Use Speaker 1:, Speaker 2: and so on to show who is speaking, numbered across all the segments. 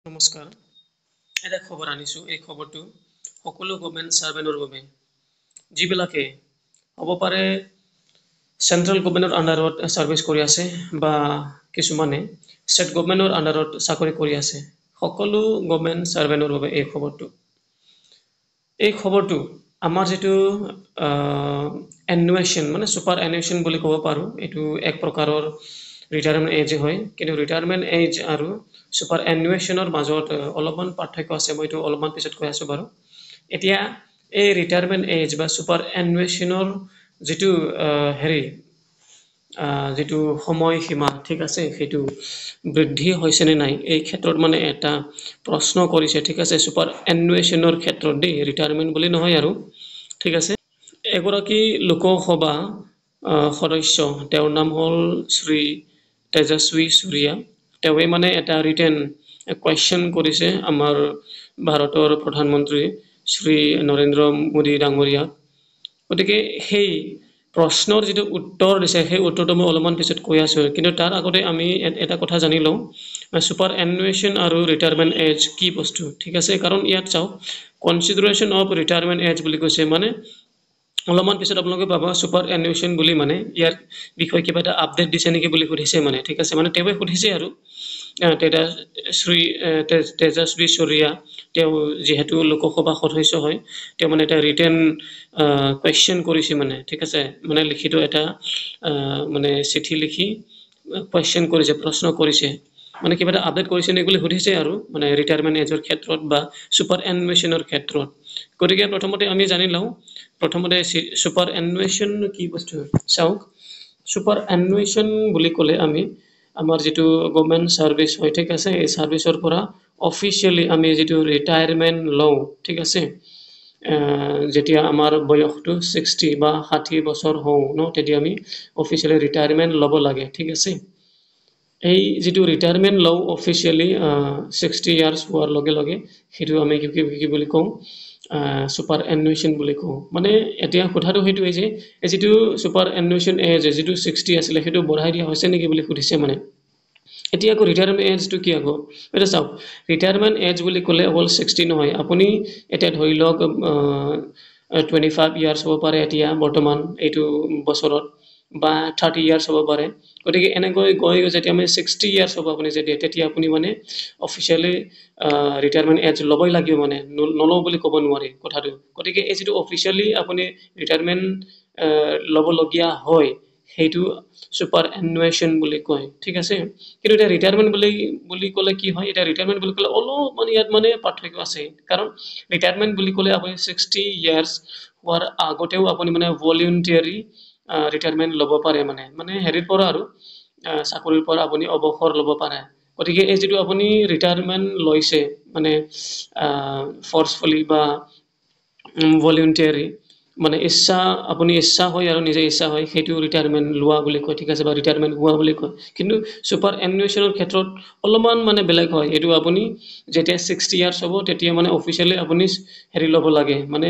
Speaker 1: নমস্কাৰ এটা খবৰ আনিছো এই খবৰটো সকলো গভৰ্ণমেণ্ট সাৰ্ভেন্টৰ বাবে যিবিলাকে হ'ব পাৰে সেন্ট্ৰেল গভৰ্ণমেণ্টৰ আন্ডাৰত সাৰ্ভিস কৰি আছে বা কিছুমানে ষ্টেট গভৰ্ণমেণ্টৰ আন্ডাৰত চাকৰি কৰি আছে সকলো গভৰ্ণমেণ্ট সাৰ্ভেন্টৰ বাবে এই খবৰটো আমাৰ যেটো এনুৱেশ্যন মানে সুপাৰ এনুৱেশ্যন বুলি ক'ব পাৰো এটো এক প্ৰকাৰৰ ৰিটায়াৰমেন্ট এজ হয় কিন্তু ৰিটায়াৰমেন্ট এজ আৰু সুপাৰ এনুৱেশ্যনৰ মাজত অলপমান পাৰ্থক্য আছে মই তো অলপমান পিছত কৈ আছো বাৰু এতিয়া এই ৰিটায়াৰমেন্ট এজ বা সুপাৰ এনুৱেশ্যনৰ যেটো হেৰি যেটো সময় সীমা ঠিক আছে সেইটো বৃদ্ধি হৈছে নে নাই এই ক্ষেত্ৰত মানে এটা প্ৰশ্ন কৰিছে ঠিক আছে সুপাৰ এনুৱেশ্যনৰ ক্ষেত্ৰত দেই ৰিটায়াৰমেন্ট বুলি নহয় আৰু ঠিক আছে এগৰাকী লোকসভা সদস্য তেওঁৰ নাম হ'ল শ্ৰী তেজস্বী সূৰ্যা তেওঁৱে মানে এটা ৰিটেন কোৱেশ্চন কৰিছে আমাৰ ভাৰতৰ প্ৰধানমন্ত্ৰী শ্ৰী নৰেন্দ্ৰ মোদী ডাঙৰীয়াক গতিকে সেই প্ৰশ্নৰ যেটো উত্তৰ দিছে সেই উত্তৰটো মই অলপমান পিছত কৈ আছো কিন্তু তাৰ আগতে আমি এটা কথা জানি লওঁ সুপাৰ এনুৱেশ্যন আৰু ৰিটায়াৰমেন্ট এজ কি বস্তু ঠিক আছে কাৰণ ইয়াত চাওক কনসিডাৰেশন অফ ৰিটায়াৰমেন্ট এজ বুলি কৈছে মানে অলপমান পিছত আপোনালোকে পাবা সুপাৰ এনুৱেশ্যন বুলি মানে ইয়াৰ বিষয়ে কিবা এটা আপডেট দিছে নেকি বুলি সুধিছে মানে ঠিক আছে মানে তেওঁৱে সুধিছে আৰু তেজা শ্ৰী তেজস্বী সূৰ্যা তেওঁ যেহেতু লোকসভা সদস্য হয় তেওঁ মানে এটা ৰিটেন কোৱেশ্চন কৰিছে মানে ঠিক আছে মানে লিখিত এটা মানে চিঠি লিখি কোৱেশ্চন কৰিছে প্ৰশ্ন কৰিছে মানে কিবা এটা আপডেট কৰিছে নেকি বুলি সুধিছে আৰু মানে ৰিটায়াৰমেন্ট এজৰ ক্ষেত্ৰত বা সুপাৰ এনুৱেশ্যনৰ ক্ষেত্ৰত গতিকে প্ৰথমতে আমি জানি লওঁ প্ৰথমতে সুপাৰ এনুৱেশ্যন কি বস্তু চাওক সুপাৰ এনুৱেশ্যন বুলি ক'লে আমি আমাৰ যেটো গভৰ্ণমেণ্ট সাৰ্ভিস হয় ঠিক আছে এই সাৰ্ভিসৰ পৰা অফিচিয়ালি আমি যেটো ৰিটায়াৰমেন্ট লওঁ ঠিক আছে যেতিয়া আমাৰ বয়সটো 60 বা 60 বছৰ হওঁ ন তেতিয়া আমি অফিচিয়ালি ৰিটায়াৰমেন্ট ল'ব লাগে ঠিক আছে এই যেটো ৰিটায়াৰমেন্ট লওঁ অফিচিয়ালি 60 ইয়াৰ্স হোৱাৰ লগে লগে হেতু আমি কি বুলি কওঁ সুপাৰ এনুৱেশ্যন বুলি কওঁ মানে এতিয়া কথাটো হেতুৱে যে এই যেটো সুপাৰ এনুৱেশ্যন এজ যেটো 60 আছিল হেতু বঢ়াই দিয়া হৈছে নেকি বুলি সুধিছে মানে এতিয়া আকৌ ৰিটায়াৰমেন্ট এজটো কি আকৌ এটা চাওক ৰিটায়াৰমেন্ট এজ বুলি ক'লে অকল 60 নহয় আপুনি এটা ধৰি লওক 25 ইয়াৰ্স হ'ব পাৰে এতিয়া বৰ্তমান এইটো বছৰত বা 30 ইয়াৰ্স হ'ব পাৰে গতিকে এনেকৈ গৈ যেতিয়া আমি 60 ইয়াৰ্স হ'ব আপুনি তেতিয়া আপুনি মানে অফিচিয়ালি ৰিটায়াৰমেন্ট এজ ল'বই লাগিব মানে নলওঁ বুলি ক'ব নোৱাৰি কথাটো গতিকে এই যেটো অফিচিয়ালি আপুনি ৰিটায়াৰমেন্ট ল'ব লগিয়া হয় হেতু সুপাৰ এনুৱেশ্যন বুলি কয় ঠিক আছে কিন্তু এটা ৰিটায়াৰমেন্ট বুলি ক'লে কি হয় এটা ৰিটায়াৰমেন্ট বুলি ক'লে অলপ মানে ইয়াত মানে পাৰ্থক্য আছে কাৰণ ৰিটায়াৰমেন্ট বুলি ক'লে আপুনি 60 ইয়াৰ্স হোৱাৰ আগতেও আপুনি মানে ভলান্টাৰী ৰিটায়াৰমেন্ট ল'ব পাৰে মানে হেৰিৰ পৰা আৰু চাকৰিৰ পৰা আপুনি অৱসৰ ল'ব পাৰে গতিকে এই যেটো আপুনি ৰিটায়াৰমেন্ট লৈছে মানে ফৰ্সফুলি বা ভলান্টাৰী মানে আপুনি ইচ্ছা হয় আৰু নিজে ইচ্ছা হয় হেতু ৰিটায়াৰমেন্ট লোৱা বুলি কয় ঠিক আছে বা ৰিটায়াৰমেন্ট হোৱা বুলি কয় কিন্তু সুপাৰ এনুৱেশ্যনৰ ক্ষেত্ৰত অলপমান মানে বেলেগ হয় এটো আপুনি যেতিয়া 60 ইয়াৰ্স হ'ব তেতিয়া মানে অফিচিয়ালি আপুনি হেৰি ল'ব লাগে মানে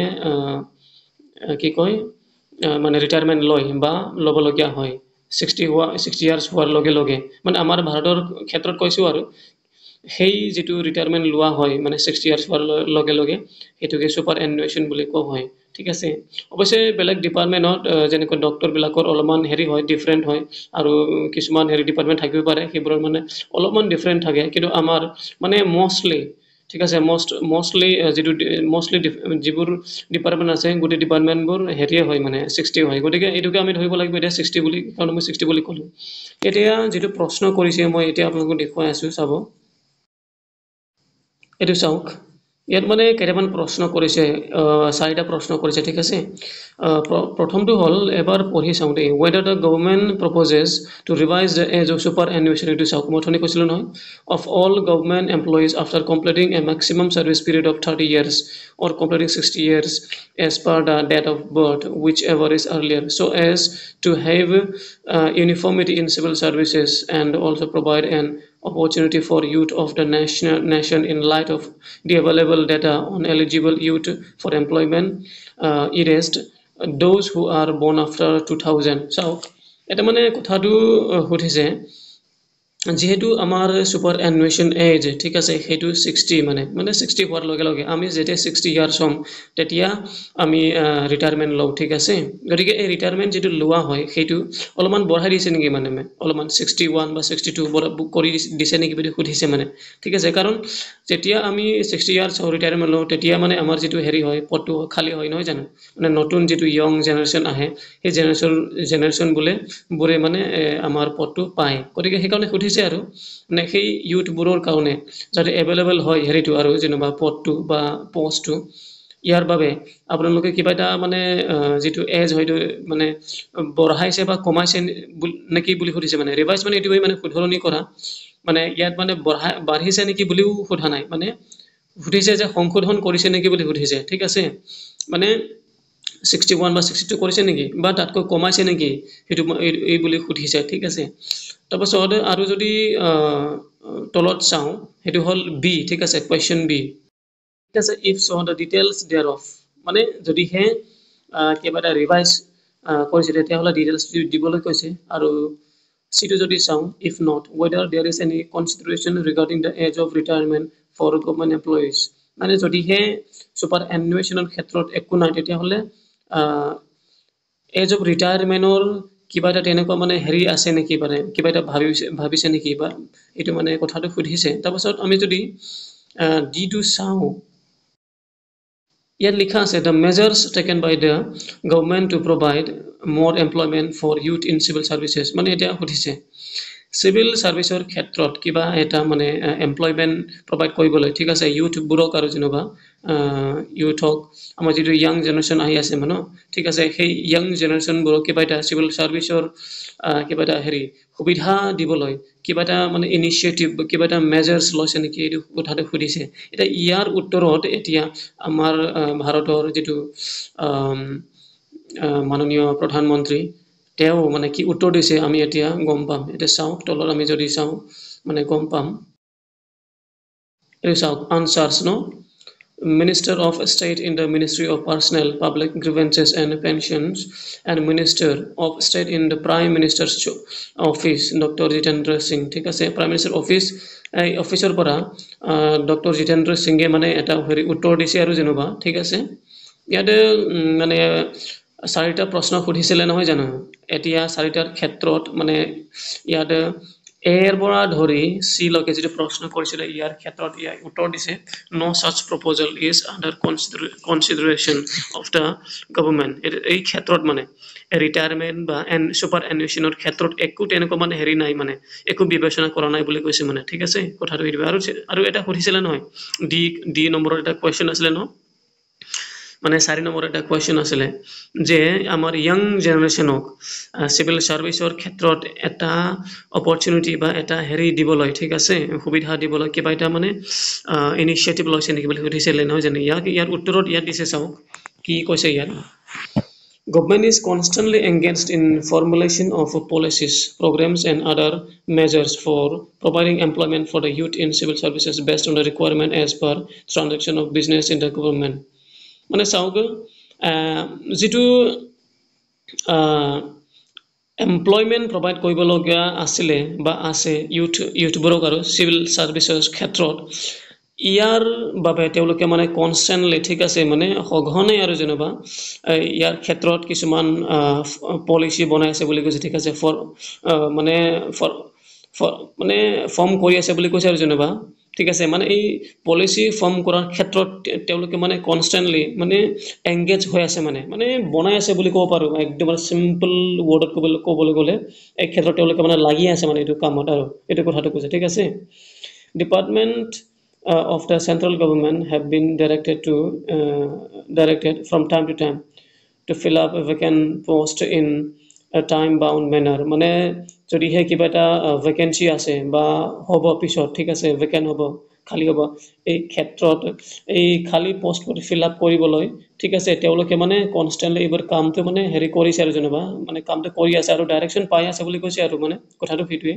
Speaker 1: কি কয় মানে ৰিটায়াৰমেন্ট লয় বা ল'ব লগিয়া হয় 60 ইয়াৰ্স হোৱাৰ লগে লগে মানে আমাৰ ভাৰতৰ ক্ষেত্ৰত কৈছো আৰু সেই যেটো ৰিটায়াৰমেন্ট লোৱা হয় মানে 60 ইয়াৰ্স হোৱাৰ লগে লগে হেতুকে সুপাৰ এনুৱেশ্যন বুলি কোৱা হয় ঠিক আছে অৱশ্যে বেলেগ ডিপাৰ্টমেন্টত যেনেকৈ ডক্টৰ বিলাকৰ অলপমান হেৰি হয় ডিফাৰেন্ট হয় আৰু কিছুমান হেৰি ডিপাৰ্টমেন্ট থাকিব পাৰে সেইবোৰৰ মানে অলপমান ডিফাৰেন্ট থাকে কিন্তু আমাৰ মানে মোষ্টলি ঠিক আছে মোষ্টলি যেটো মোষ্টলি যিবোৰ ডিপাৰ্টমেন্ট আছে গোটেই ডিপাৰ্টমেন্টবোৰ হেৰিয়ে হয় মানে 60 হয় গতিকে এটোকে আমি ধৰিব লাগিব এতিয়া 60 বুলি কাৰণ মই 60 বুলি ক'লো এতিয়া যেটো প্ৰশ্ন কৰিছে মই এতিয়া আপোনালোকক দেখুৱাই আছো চাব এটো চাওক ইয়াত মানে কেইটামান প্ৰশ্ন কৰিছে চাৰিটা প্ৰশ্ন কৰিছে ঠিক আছে প্ৰথমটো হল এবাৰ পঢ়ি চাওঁ দেই whether the government proposes to revise the age of superannuation to চাওক মই থনি কৈছিলো নহয় of all government employees after completing a maximum service period of 30 years or completing 60 years as per the date of birth whichever is earlier so as to have uniformity in civil services and also provide an opportunity for youth of the nation in light of the available data on eligible youth for employment erased those who are born after 2000 so এটা মানে কথাটো সুধিছে যেহেতু আমাৰ super এনুৱেশ্যন as ঠিক আছে সেইটো 60 মানে 60 হোৱাৰ লগে লগে আমি যেতিয়া 60 ইয়াৰ্ছ হ'ম তেতিয়া আমি ৰিটায়াৰমেণ্ট লওঁ ঠিক আছে গতিকে এই ৰিটায়াৰমেণ্ট যিটো লোৱা হয় সেইটো অলপমান বঢ়াই দিছে নেকি মানে অলপমান 61 বা 62 বুক কৰি দিছে নেকি বুলি সুধিছে মানে ঠিক আছে কাৰণ যেতিয়া আমি 60 ইয়াৰ্ছ ৰিটায়াৰমেণ্ট লওঁ তেতিয়া মানে আমাৰ যিটো হেৰি হয় পদটো খালী হয় নহয় জানো মানে নতুন যিটো য়ং জেনেৰেশ্যন আহে সেই জেনেৰেশ্যন বোৰে মানে আমাৰ পদটো পায় গতিকে সেইকাৰণে সুধিছে আৰু মানে সেই ইউথবোৰৰ কাৰণে যাতে এভেইলেবল হয় হেৰিটো আৰু যেনিবা পদটো বা পষ্টটো ইয়াৰ বাবে আপোনালোকে কিবা এটা মানে যিটো এজ হয়তো মানে বঢ়াইছে বা কমাইছে নেকি বুলি সুধিছে মানে ৰিভাইজ মানে এইটোৱে মানে শুধৰণি কৰা মানে ইয়াত মানে বাঢ়িছে নেকি বুলিও সোধা নাই মানে সুধিছে যে সংশোধন কৰিছে নেকি বুলি সুধিছে ঠিক আছে মানে 61 বা 62 কৰিছে নেকি বা তাতকৈ কমাইছে নেকি সেইটো এই বুলি সুধিছে ঠিক আছে তাৰপাছত আৰু যদি তলত চাওঁ সেইটো হ'ল বি ঠিক আছে কোৱেশ্চন বি ঠিক আছে ইফ চ দ্য ডিটেইলছ দেয়াৰ অফ মানে যদিহে কিবা এটা ৰিভাইজ কৰিছে তেতিয়াহ'লে ডিটেইলছ দিবলৈ কৈছে আৰু সিটো যদি চাওঁ if not whether there is any consideration regarding the age of retirement for government employees মানে যদিহে সুপাৰ এনুৱেশ্যনৰ ক্ষেত্ৰত একো নাই তেতিয়াহ'লে এজ অফ ৰিটায়াৰমেণ্টৰ কিবা এটা তেনেকুৱা মানে হেৰি আছে নেকি মানে কিবা এটা ভাবিছে নেকি বা এইটো মানে কথাটো সুধিছে তাৰপাছত আমি যদি ডিটো চাওঁ ইয়াত লিখা আছে the measures taken by the government to provide more employment for youth in civil services মানে এটা সুধিছে চিভিল সাৰ্ভিসৰ ক্ষেত্ৰত কিবা এটা মানে এমপ্লয়মেন্ট প্ৰভাইড কৰিবলৈ ঠিক আছে ইউথবোৰক আৰু যেনিবা ইউথক আমাৰ যিটো ইয়াং জেনেৰেশ্যন আহি আছে মানে ঠিক আছে সেই ইয়াং জেনেৰেশ্যনবোৰক কিবা এটা চিভিল সাৰ্ভিসৰ কিবা এটা হেৰি সুবিধা দিবলৈ কিবা এটা মানে ইনিচিয়েটিভ কিবা এটা মেজাৰ্ছ লৈছে নেকি এইটো কথাটো সুধিছে এতিয়া ইয়াৰ উত্তৰত এতিয়া আমাৰ ভাৰতৰ যিটো মাননীয় প্ৰধানমন্ত্ৰী তেওঁ মানে কি উত্তৰ দিছে আমি এতিয়া গম পাম এটা চাওঁ তলত আমি যদি চাওঁ মানে গম পাম এই চাওক আনসাৰ্স ন Minister of State in the Ministry of Personnel, Public Grievances and Pensions, and Minister of State in the Prime Minister's Office, Dr. Jitendra Singh. ঠিক আছে Prime Minister Office এই অফিসৰ পৰা ডক্টৰ জিতেন্দ্ৰ সিংহে মানে এটা হেৰি উত্তৰ দিছে আৰু যেনিবা ঠিক আছে ইয়াতে মানে চাৰিটা প্ৰশ্ন সুধিছিলে নহয় জানো এতিয়া চাৰিটাৰ ক্ষেত্ৰত মানে ইয়াতে এৰ পৰা ধৰি সি লৈকে যিটো প্ৰশ্ন কৰিছিলে ইয়াৰ ক্ষেত্ৰত ইয়াৰ উত্তৰ দিছে no such proposal is under consideration of the government এই ক্ষেত্ৰত মানে ৰিটায়াৰমেন্ট বা সুপাৰ এনুৱেশ্যনৰ ক্ষেত্ৰত একো তেনেকুৱা মানে হেৰি নাই মানে একো বিবেচনা কৰা নাই বুলি কৈছে মানে ঠিক আছে কথাটো এইটো আৰু এটা সুধিছিলে নহয় ডি নম্বৰৰ এটা কোৱেশ্চন আছিলে ন মানে 4 নম্বৰ এটা কোৱেশ্চন আছিলে যে আমাৰ ইয়াং জেনেৰেশ্যনক চিভিল সাৰ্ভিসৰ ক্ষেত্ৰত এটা অপৰচুনিটি বা এটা হেৰি দিবলৈ ঠিক আছে সুবিধা দিবলৈ কিবা এটা মানে ইনিচিয়েটিভ লৈছে নেকি বুলি সুধিছিলে নহয় জানো ইয়াৰ উত্তৰত ইয়াত দিছে চাওক কি কৈছে ইয়াত Government is constantly engaged in formulation of policies, programs, and other measures for providing employment for the youth in civil services based on the requirement as per transaction of business in the government. মানে চাওক যিটো employment provide কৰিবলগীয়া আছিলে বা আছে ইউথবোৰক আৰু civil সাৰ্ভিসৰ ক্ষেত্ৰত ইয়াৰ বাবে তেওঁলোকে মানে কনষ্টেণ্টলি ঠিক আছে মানে সঘনে আৰু যেনিবা ইয়াৰ ক্ষেত্ৰত কিছুমান পলিচি বনাই আছে বুলি কৈছে ঠিক আছে মানে ফৰ্ম কৰি আছে বুলি কৈছে আৰু যেনিবা ঠিক আছে মানে এই পলিচি ফৰ্ম কৰাৰ ক্ষেত্ৰত তেওঁলোকে মানে কনষ্টেণ্টলি মানে এংগেজ হৈ আছে মানে বনাই আছে বুলি ক'ব পাৰোঁ একদম চিম্পল ৱৰ্ডত ক'বলৈ গ'লে এই ক্ষেত্ৰত তেওঁলোকে মানে লাগি আছে মানে এইটো কামত আৰু এইটো কথাটো কৈছে ঠিক আছে department of the central government have been directed from time to time to fill up a vacant post in a time bound manner মানে যদিহে কিবা এটা ভেকেন্সি আছে বা হ'ব পিছত ঠিক আছে ভেকেন্ট হ'ব খালী হ'ব এই ক্ষেত্ৰত এই খালী পোষ্টবোৰ ফিল আপ কৰিবলৈ ঠিক আছে তেওঁলোকে মানে কনষ্টেণ্টলি এইবোৰ কামটো মানে হেৰি কৰিছে আৰু যেনিবা মানে কামটো কৰি আছে আৰু ডাইৰেকশ্যন পাই আছে বুলি কৈছে আৰু মানে কথাটো সেইটোৱে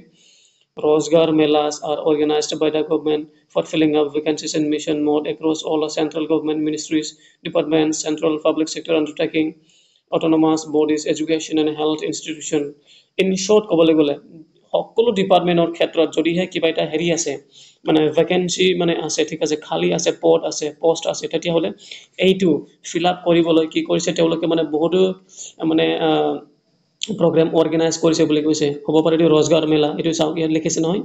Speaker 1: Rozgar melas are organized by the government for filling up vacancies in mission mode across all the central government ministries, departments, central public sector undertaking, autonomous bodies, education and health institution. In short, ক'বলৈ গ'লে সকলো ডিপাৰ্টমেণ্টৰ ক্ষেত্ৰত যদিহে কিবা এটা হেৰি আছে মানে ভেকেঞ্চি মানে আছে ঠিক আছে খালী আছে পদ আছে পোষ্ট আছে তেতিয়াহ'লে এইটো ফিল আপ কৰিবলৈ কি কৰিছে তেওঁলোকে মানে বহুতো মানে প্ৰগ্ৰাম অৰ্গেনাইজ কৰিছে বুলি কৈছে হ'ব পাৰে এইটো ৰজগাৰ মেলা এইটো চাওক ইয়াত লিখিছে নহয়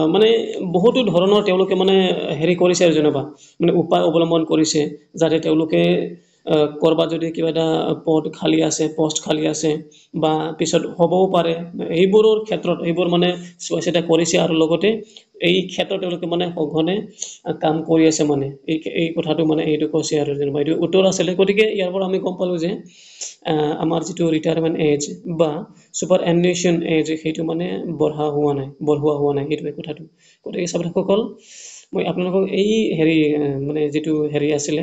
Speaker 1: মানে বহুতো ধৰণৰ তেওঁলোকে মানে হেৰি কৰিছে আৰু যেনিবা মানে উপায় অৱলম্বন কৰিছে যাতে তেওঁলোকে কৰবাত যদি কিবা এটা পদ খালী আছে পোষ্ট খালী আছে বা পিছত হ'বও পাৰে এইবোৰৰ ক্ষেত্ৰত এইবোৰ মানে চোৱা চিতা কৰিছে আৰু লগতে এই ক্ষেত্ৰত তেওঁলোকে মানে সঘনে কাম কৰি আছে মানে এই কথাটো মানে এইটো কৈছে আৰু যেনিবা এইটো উত্তৰ আছিলে গতিকে ইয়াৰ পৰা আমি গম পালো যে আমাৰ যিটো ৰিটায়াৰমেণ্ট এজ বা ছুপাৰ এনুৱেশ্যন এজ সেইটো মানে বঢ়োৱা হোৱা নাই এইটোৱে কথাটো গতিকে ছাত্ৰসকল মই আপোনালোকক এই হেৰি মানে যিটো হেৰি আছিলে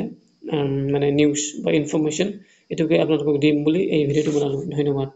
Speaker 1: মানে নিউজ বা ইনফৰমেশ্যন এইটোকে আপোনালোকক দিম বুলি এই ভিডিঅ'টো বনালোঁ ধন্যবাদ